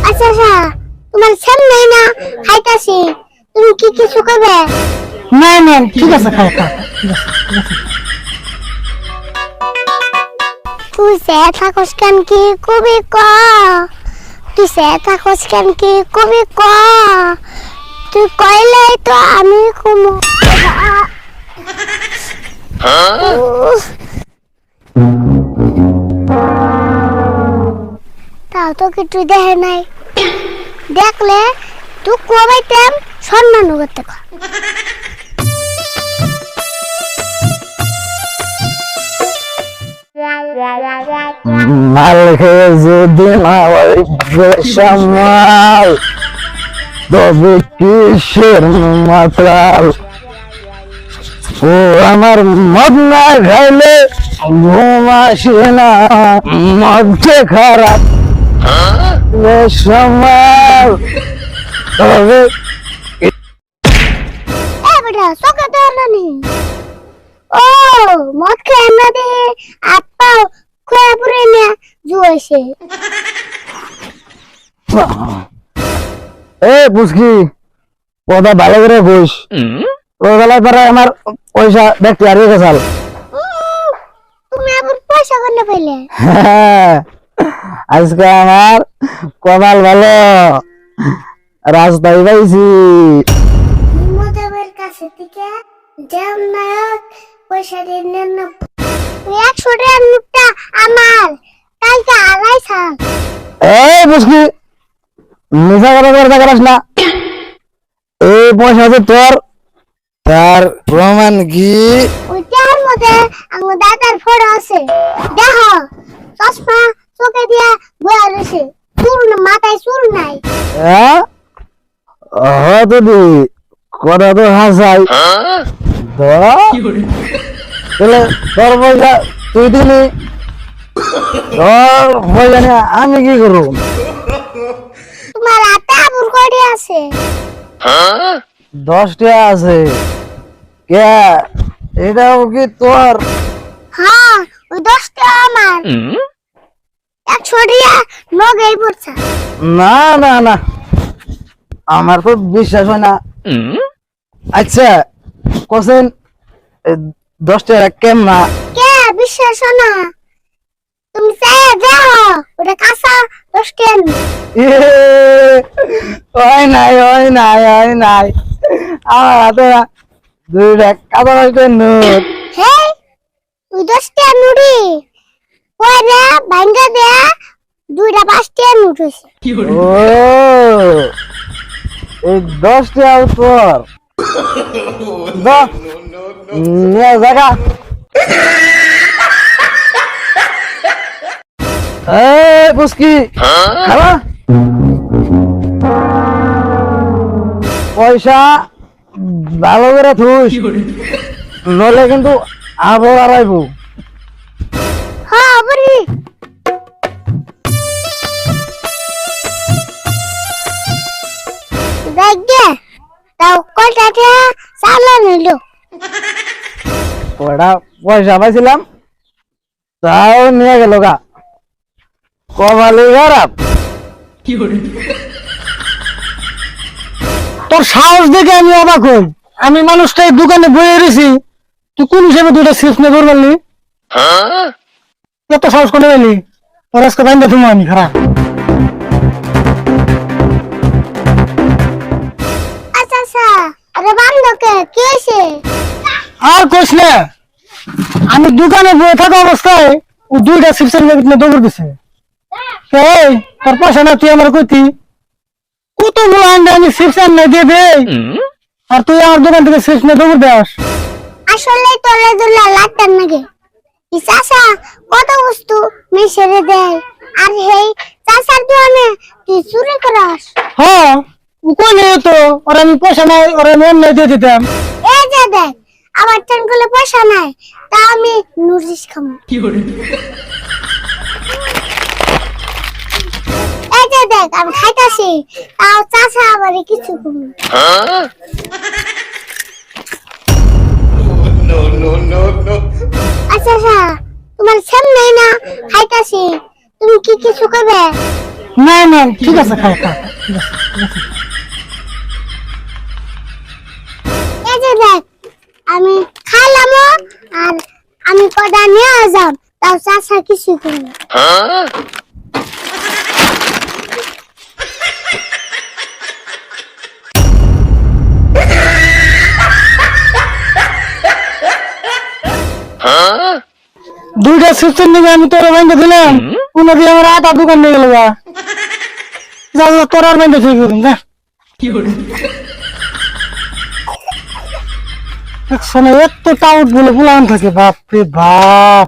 আচ্ছা আচ্ছা, তোমার সামনে না খাইতাছি, তুমি কি কিছু করবে? না না ঠিক আছে, খাও খাও, ঠিক আছে ঠিক আছে। তুই সে থাকস কেন কি কবি ক, তুই সে থাকস কেন কি কবি ক, তুই কইলে তো আমি কমু। তাও তো কিছু দেখে নাই, দেখলে তুই কবাইতাম সম্মান করতে। মাল খেয়ে যদি না হয় বেসামাল, তবে কিসের মাতাল? ও আমার মদ না খাইলে ঘুম আসে না, মদকে খারাপ বেসামাল, তবে বেটা চোখে তো নানি। ও মদ খেয়ে না দে আপা খোয়া পুরে না জুয়েছে। এ বুঝকি কথা ভালো করে বুঝ, ওবেলায় পরে আমার পয়সা দেখতে আর গেছাল। তুমি আবার পয়সা করলে পাইলে? আজকে আমার কপাল ভালো, রাস্তায় পাইছি। মধুবের কাছে থেকে জ্যাম নায়ক পয়সা দিয়ে নেন না। 100 টাকার নোটটা আমার, কালকে আড়াই সাল। এই বুঝকি মিশা কথা করে দেখাস না, এই পয়সা যে তোর, তার প্রমাণ কি? ওইটার মধ্যে আমার দাদার ফটো আছে, দেখো চশমা চোখে দিয়া বয়া রয়েছে, চুল মাথায় চুল নাই। হ্যাঁ হয়তো দি কথা তো হাসাই, তাহলে তোর পয়সা তুই দিলি, তোর পয়সা নিয়ে আমি কি করব? তোমার হাতে আবুর কয়টি আছে? 10 টাকা আছে। কে এটাও কি তোর? হ্যাঁ ওই 10টা আমার, 100 টাকা নগেই পড়ছে। না না না, আমার তো বিশ্বাস হয় না। আচ্ছা কোসেন 10 টাকা কেমনা? কে বিশ্বাস হয় না? তুমি চাই যাও ওটা কাঁচা 10 টাকা। হয় নাই হয় নাই হয় নাই, আমার হাতে 2 টাকা কাঁচা 10 টাকার নোট। হে ওই 10 টাকা নুড়ি কইরা ভাঙ্গা দেয়া 2টা 5 টাকা নোট হইছে। ও এই 10 টাকা তোর নিয়ে জায়গা। এই বুঝকি খাবা পয়সা ভালো করে থুস, নলে কিন্তু আবর আড়াইব। হ্যাঁ বলি দেখে তাও কয়টা টাকা চালা নিল। কয়টা পয়সা পাইছিলাম তাও নিয়ে গেল গা, কপালি খারাপ। তোর সাহস দেখে আমি অবাক হই, আমি মানুষটাই দোকানে বয়ে রয়েছি, তুই কোন হিসেবে 2টা চিপস নিয়ে দৌড় মারলি? এত সাহস করে এলি? তোর আজকে বাইন্দা তুমি আমি খারাপ। আচ্ছা আচ্ছা, আরে বান্ধবকে কি হয়েছে? আর কোস না, আমি দোকানে বয়ে থাকা অবস্থায় ও 2টা চিপসের নিয়ে দৌড় দিছে। এই তোর পয়সা না, তুই আমার কইতি কতগুলো আন্ডা আমি চিপস আন্না দিয়ে দে, আর তুই আমার দোকান থেকে চিপস নিয়ে দৌড় দেস। আসলে তোরে দুলা লাগতাম নাকি? এই চাচা কত বস্তু মিশরে দেয়, আর হেই চাচার দোকানে তুই চুরি করাস। হ্যাঁ ও কইলে তো, আর আমি পয়সা নাই, আর আমি অন্য দিয়ে দিতাম। এই যে দেখ আমার টেনগুলো পয়সা নাই, তা আমি নুরিস খামু। এই যে দেখ আমি খাইতাছি, তাও চাচা আবার কিছু কমু। আচ্ছা আচ্ছা, তোমার সামনে না খাইতাছি, তুমি কি কিছু করবে? না না ঠিক আছে খা খা ঠিক আছে এই যে দেখ আমি খাইলাম আর আমি কটা নিয়ে যাম তাও চাচা কিছু করবে না। দুইটা সিস্টেম নিয়ে আমি তোর বাইন্দে দিলাম কোন দিয়ে আমার আটা দোকান নিয়ে গেল যা যা তোর আর বাইন্দে ঠিক করুন যা একশনে এত টাউট বলে বুলান থাকে বাপ রে বাপ